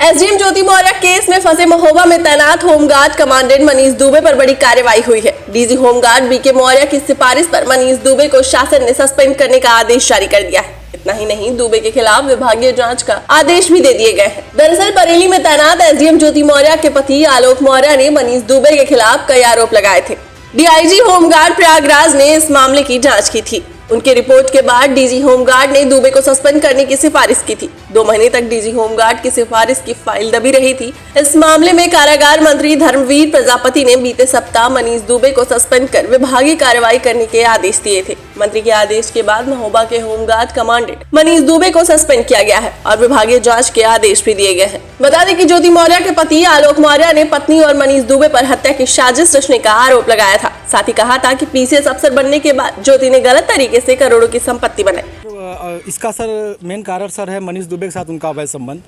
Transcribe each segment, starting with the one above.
SDM ज्योति Maurya case में फंसे महोबा में तैनात होमगार्ड कमांडेंट मनीष दुबे पर बड़ी कार्रवाई हुई है। डीजी होमगार्ड बीके मौर्य की सिफारिश पर मनीष दुबे को शासन ने सस्पेंड करने का आदेश जारी कर दिया है। इतना ही नहीं, दुबे के खिलाफ विभागीय जांच का आदेश भी दे दिए गए हैं। दरअसल बरेली में तैनात एसडीएम ज्योति मौर्य के पति आलोक मौर्य ने मनीष दुबे के खिलाफ कई आरोप लगाए थे। डीआईजी होमगार्ड प्रयागराज ने इस मामले की जाँच की थी। उनके रिपोर्ट के बाद डीजी होमगार्ड ने दुबे को सस्पेंड करने की सिफारिश की थी। 2 महीने तक डीजी होमगार्ड की सिफारिश की फाइल दबी रही थी। इस मामले में कारागार मंत्री धर्मवीर प्रजापति ने बीते सप्ताह मनीष दुबे को सस्पेंड कर विभागीय कार्रवाई करने के आदेश दिए थे। मंत्री के आदेश के बाद महोबा के होमगार्ड कमांडेंट मनीष दुबे को सस्पेंड किया गया है और विभागीय जाँच के आदेश भी दिए गए हैं। बता दें कि ज्योति मौर्य के पति आलोक मौर्य ने पत्नी और मनीष दुबे पर हत्या की साजिश रचने का आरोप लगाया था। साथ ही कहा था कि पीसीएस अफसर बनने के बाद ज्योति ने गलत तरीके से करोड़ों की संपत्ति बनाई। इसका सर मेन कारण सर है मनीष दुबे के साथ उनका अवैध संबंध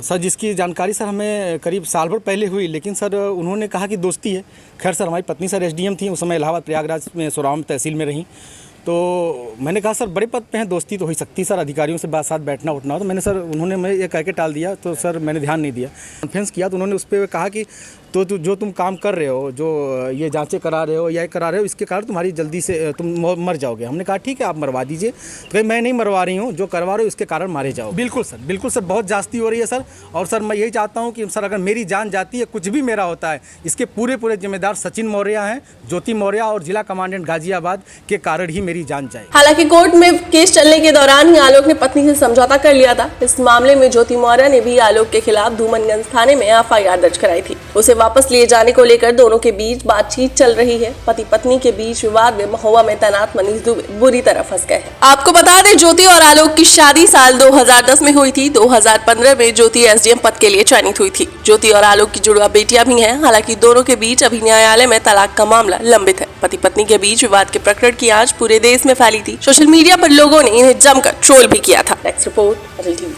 सर, जिसकी जानकारी सर हमें करीब साल भर पहले हुई, लेकिन सर उन्होंने कहा कि दोस्ती है। खैर सर, हमारी पत्नी सर एसडीएम थी, उस समय इलाहाबाद प्रयागराज में सोराम तहसील में रहीं। तो मैंने कहा सर बड़े पद पे हैं, दोस्ती तो हो ही सकती है सर, अधिकारियों से साथ बैठना उठना। तो मैंने सर उन्होंने मैं ये कह के टाल दिया, तो सर मैंने ध्यान नहीं दिया। कॉन्फ्रेंस किया तो उन्होंने उस पर कहा कि तो जो तुम काम कर रहे हो, जो ये जांचें करा रहे हो या करा रहे हो, इसके कारण तुम्हारी जल्दी से तुम मर जाओगे। हमने कहा ठीक है, आप मरवा दीजिए। तो मैं नहीं मरवा रही हूँ, जो करवा रहे हो इसके कारण मारे जाओ। बिल्कुल सर, बहुत जास्ती हो रही है सर। और सर मैं यही चाहता हूँ कि सर अगर मेरी जान जाती है, कुछ भी मेरा होता है, इसके पूरे जिम्मेदार सचिन मौर्य हैं, ज्योति मौर्य और जिला कमांडेंट गाजियाबाद के कारण ही मेरी जान जाए। हालांकि कोर्ट में केस चलने के दौरान ही आलोक ने पत्नी से समझौता कर लिया था। इस मामले में ज्योति मौर्य ने भी आलोक के खिलाफ धूमनगंज थाने में एफआईआर दर्ज कराई थी। उसे वापस लिए जाने को लेकर दोनों के बीच बातचीत चल रही है। पति पत्नी के बीच विवाद में महोबा में तैनात मनीष दुबे बुरी तरह फंस गए हैं। आपको बता दें, ज्योति और आलोक की शादी साल 2010 में हुई थी। 2015 में ज्योति एसडीएम पद के लिए चयनित हुई थी। ज्योति और आलोक की जुड़वा बेटियां भी हैं। हालांकि दोनों के बीच अभी न्यायालय में तलाक का मामला लंबित है। पति पत्नी के बीच विवाद के प्रकरण की आंच पूरे देश में फैली थी। सोशल मीडिया पर लोगों ने इन्हें जमकर ट्रोल भी किया था। नेक्स्ट रिपोर्ट, अटल टीवी।